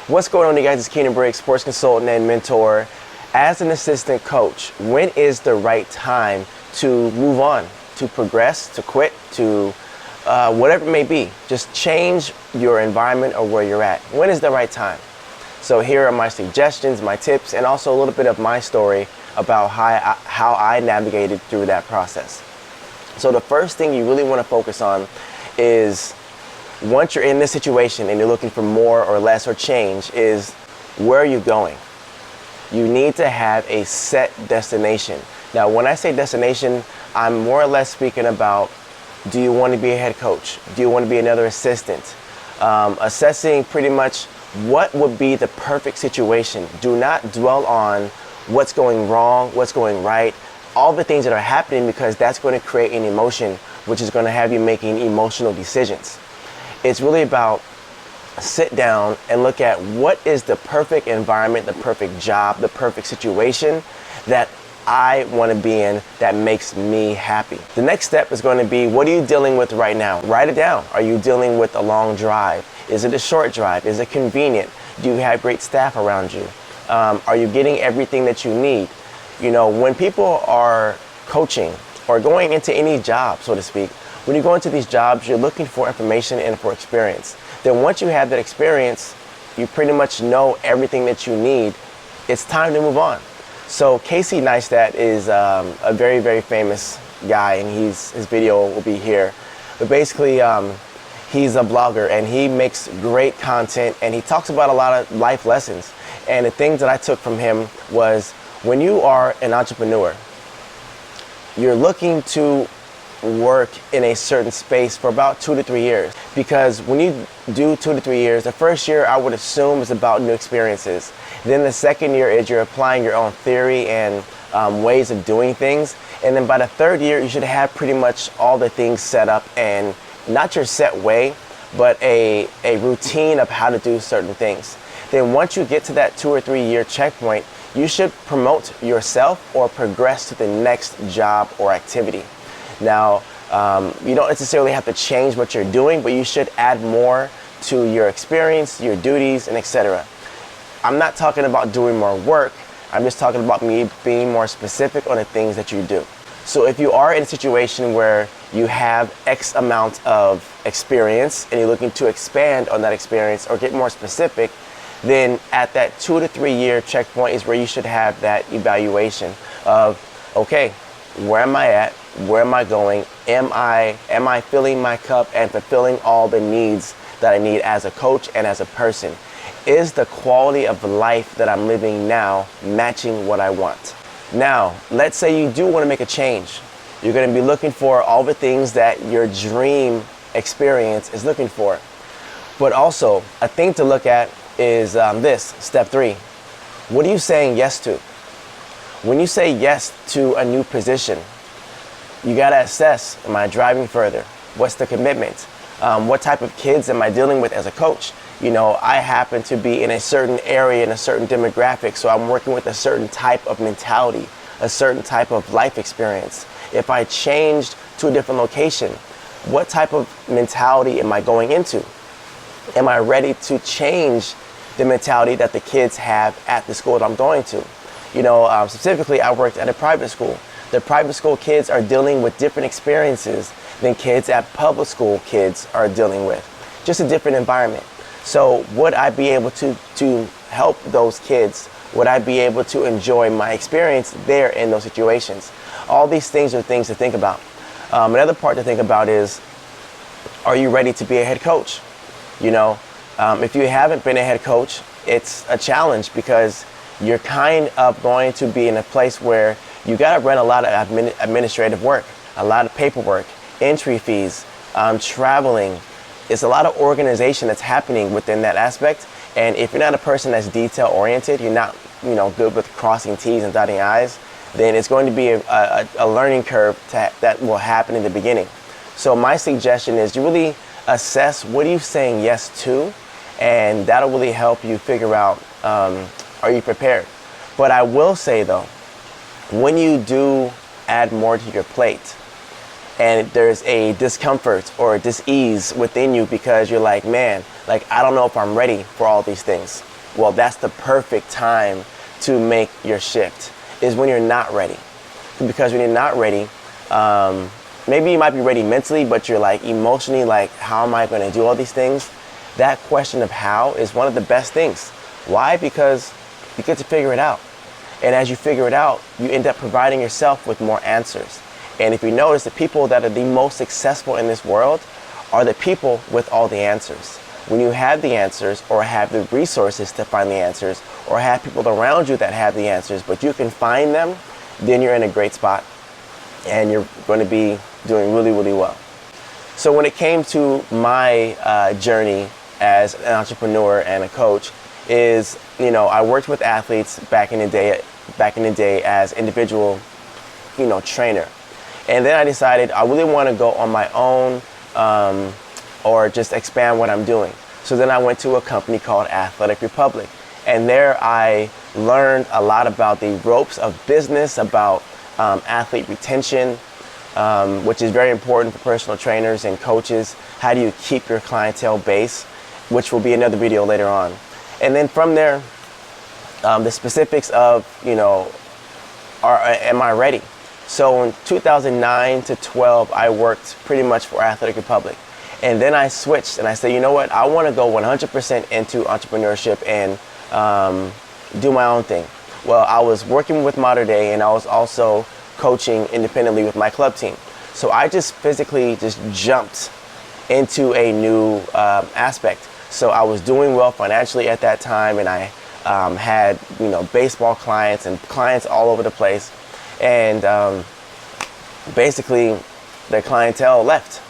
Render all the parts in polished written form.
What's going on, you guys? It's Keinan Briggs, sports consultant and mentor. As an assistant coach, when is the right time to move on, to progress, to quit, to whatever it may be? Just change your environment or where you're at. When is the right time? So here are my suggestions, my tips, and also a little bit of my story about how I navigated through that process. So the first thing you really want to focus on is, once you're in this situation and you're looking for more or less or change, is where are you going? You need to have a set destination. Now, when I say destination, I'm more or less speaking about, do you want to be a head coach? Do you want to be another assistant? Assessing pretty much what would be the perfect situation. Do not dwell on what's going wrong, what's going right, all the things that are happening, because that's going to create an emotion, which is going to have you making emotional decisions. It's really about sit down and look at what is the perfect environment, the perfect job, the perfect situation that I want to be in that makes me happy. The next step is going to be, what are you dealing with right now? Write it down. Are you dealing with a long drive? Is it a short drive? Is it convenient? Do you have great staff around you? Are you getting everything that you need? You know, when people are coaching or going into any job, so to speak, when you go into these jobs, you're looking for information and for experience. Then once you have that experience, you pretty much know everything that you need. It's time to move on. So Casey Neistat is a very, very famous guy, and his video will be here. But basically, he's a blogger, and he makes great content, and he talks about a lot of life lessons. And the things that I took from him was, when you are an entrepreneur, you're looking to work in a certain space for about 2 to 3 years, because when you do 2 to 3 years, the first year I would assume is about new experiences. Then the second year is you're applying your own theory and ways of doing things, and then by the third year you should have pretty much all the things set up, and not your set way, but a routine of how to do certain things. Then once you get to that 2 or 3 year checkpoint, you should promote yourself or progress to the next job or activity. Now, you don't necessarily have to change what you're doing, but you should add more to your experience, your duties, and etc. I'm not talking about doing more work. I'm just talking about me being more specific on the things that you do. So if you are in a situation where you have X amount of experience and you're looking to expand on that experience or get more specific, then at that 2 to 3 year checkpoint is where you should have that evaluation of, okay, where am I at? Where am I going? Am I filling my cup and fulfilling all the needs that I need as a coach and as a person? Is the quality of life that I'm living now matching what I want? Now, let's say you do want to make a change. You're going to be looking for all the things that your dream experience is looking for. But also, a thing to look at is this, step 3. What are you saying yes to? When you say yes to a new position, you got to assess, am I driving further? What's the commitment? What type of kids am I dealing with as a coach? You know, I happen to be in a certain area, in a certain demographic, so I'm working with a certain type of mentality, a certain type of life experience. If I changed to a different location, what type of mentality am I going into? Am I ready to change the mentality that the kids have at the school that I'm going to? You know, specifically, I worked at a private school. The private school kids are dealing with different experiences than kids at public school kids are dealing with. Just a different environment. So would I be able to help those kids? Would I be able to enjoy my experience there in those situations? All these things are things to think about. Another part to think about is, are you ready to be a head coach? You know, if you haven't been a head coach, it's a challenge, because you're kind of going to be in a place where you got to run a lot of administrative work, a lot of paperwork, entry fees, traveling. It's a lot of organization that's happening within that aspect. And if you're not a person that's detail oriented, you're not, good with crossing T's and dotting I's, then it's going to be a learning curve that will happen in the beginning. So my suggestion is, you really assess, what are you saying yes to? And that'll really help you figure out, are you prepared? But I will say though, when you do add more to your plate, and there's a discomfort or a dis-ease within you because you're like, man, Like, I don't know if I'm ready for all these things. Well, that's the perfect time to make your shift, is when you're not ready. Because when you're not ready, maybe you might be ready mentally, but you're like emotionally, like, how am I going to do all these things? That question of how is one of the best things. Why? Because you get to figure it out. And as you figure it out, you end up providing yourself with more answers. And if you notice, the people that are the most successful in this world are the people with all the answers. When you have the answers, or have the resources to find the answers, or have people around you that have the answers, but you can find them, then you're in a great spot and you're going to be doing really, really well. So when it came to my journey as an entrepreneur and a coach, is, I worked with athletes back in the day as individual, trainer. And then I decided I really want to go on my own, or just expand what I'm doing. So then I went to a company called Athletic Republic. And there I learned a lot about the ropes of business, about athlete retention, which is very important for personal trainers and coaches. How do you keep your clientele base, which will be another video later on. And then from there, the specifics of, am I ready? So in 2009 to 12, I worked pretty much for Athletic Republic. And then I switched and I said, you know what? I want to go 100% into entrepreneurship and do my own thing. Well, I was working with Modern Day, and I was also coaching independently with my club team. So I just physically just jumped into a new aspect. So I was doing well financially at that time, and I had baseball clients and clients all over the place. And basically, the clientele left.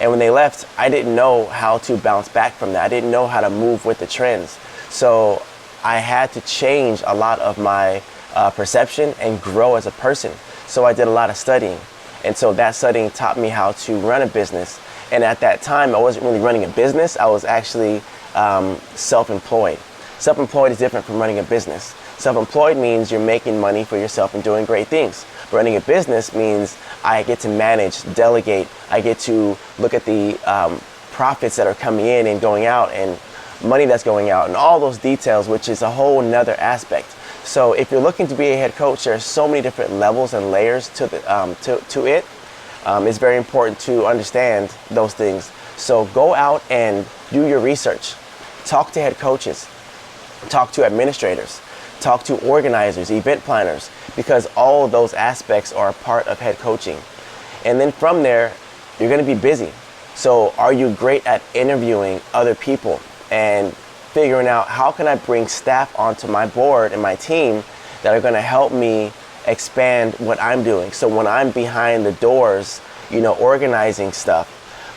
And when they left, I didn't know how to bounce back from that. I didn't know how to move with the trends. So I had to change a lot of my perception and grow as a person. So I did a lot of studying. And so that studying taught me how to run a business. And at that time, I wasn't really running a business. I was actually self-employed. Self-employed is different from running a business. Self-employed means you're making money for yourself and doing great things. Running a business means I get to manage, delegate. I get to look at the profits that are coming in and going out, and money that's going out, and all those details, which is a whole nother aspect. So if you're looking to be a head coach, there are so many different levels and layers to it. It's very important to understand those things. So go out and do your research. Talk to head coaches. Talk to administrators. Talk to organizers, event planners, because all of those aspects are a part of head coaching. And then from there, you're going to be busy. So are you great at interviewing other people and figuring out how can I bring staff onto my board and my team that are going to help me expand what I'm doing? So when I'm behind the doors, organizing stuff,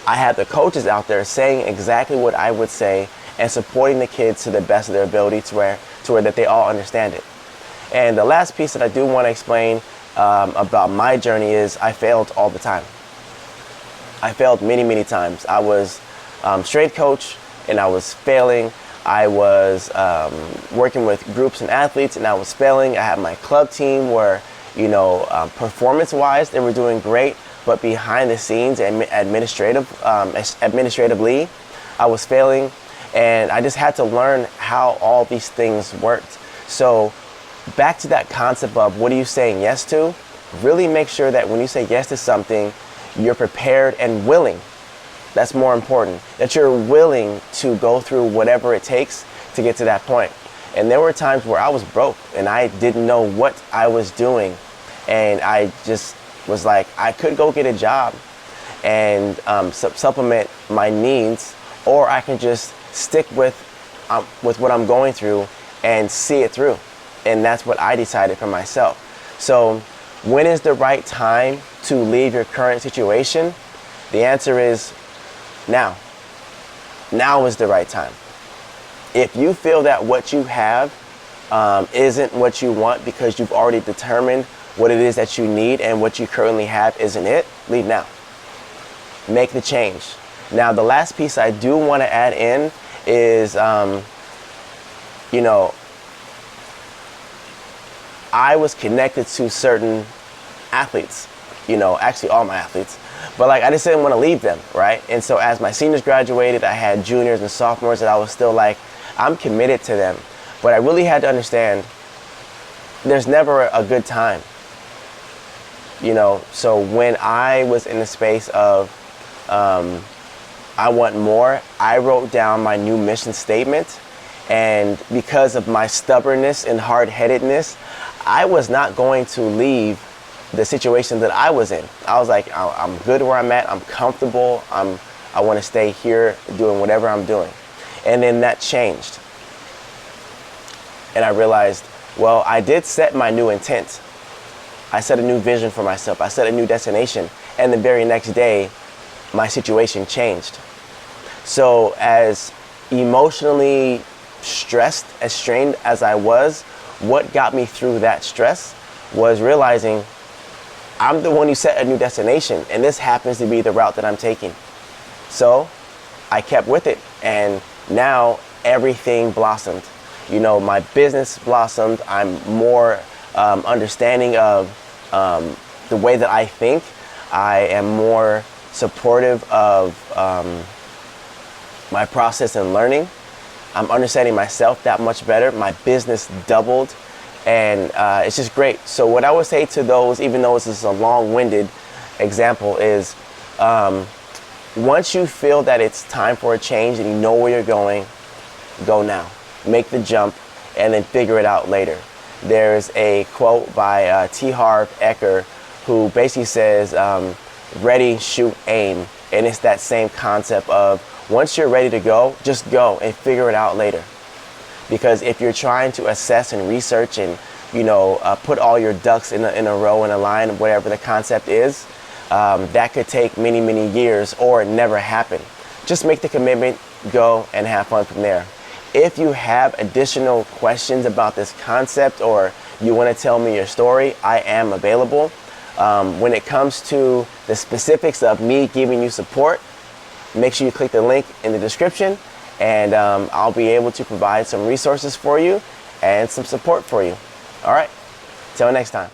I have the coaches out there saying exactly what I would say and supporting the kids to the best of their ability to where that they all understand it. And the last piece that I do want to explain about my journey is I failed all the time. I failed many, many times. I was strength coach and I was failing. I was working with groups and athletes and I was failing. I had my club team where, performance-wise, they were doing great, but behind the scenes and administratively, I was failing. And I just had to learn how all these things worked. So back to that concept of what are you saying yes to? Really make sure that when you say yes to something, you're prepared and willing. That's more important, that you're willing to go through whatever it takes to get to that point. And there were times where I was broke and I didn't know what I was doing. And I just was like, I could go get a job and supplement my needs, or I can just stick with what I'm going through and see it through. And that's what I decided for myself. So when is the right time to leave your current situation? The answer is now. Now is the right time. If you feel that what you have isn't what you want because you've already determined what it is that you need and what you currently have isn't it, leave now. Make the change. Now, the last piece I do want to add in is, I was connected to certain athletes, actually all my athletes, But like, I just didn't want to leave them, right? And so as my seniors graduated, I had juniors and sophomores that I was still like, I'm committed to them. But I really had to understand there's never a good time. You know, so when I was in the space of I want more, I wrote down my new mission statement. And because of my stubbornness and hard-headedness, I was not going to leave the situation that I was in. I was like, I'm good where I'm at. I'm comfortable. I want to stay here doing whatever I'm doing. And then that changed. And I realized, well, I did set my new intent. I set a new vision for myself. I set a new destination. And the very next day, my situation changed. So as emotionally stressed, as strained as I was, what got me through that stress was realizing I'm the one who set a new destination, and this happens to be the route that I'm taking. So I kept with it, and now everything blossomed. You know, my business blossomed. I'm more understanding of the way that I think. I am more supportive of my process and learning. I'm understanding myself that much better. My business doubled, and it's just great. So what I would say to those, even though this is a long-winded example, is once you feel that it's time for a change and you know where you're going, go now. Make the jump and then figure it out later. There's a quote by T. Harv Eker who basically says, ready, shoot, aim. And it's that same concept of once you're ready to go, just go and figure it out later. Because if you're trying to assess and research and, you know, put all your ducks in a row, in a line, whatever the concept is, that could take many, many years or never happen. Just make the commitment, go, and have fun from there. If you have additional questions about this concept or you want to tell me your story, I am available. When it comes to the specifics of me giving you support, make sure you click the link in the description, and I'll be able to provide some resources for you and some support for you. All right, till next time.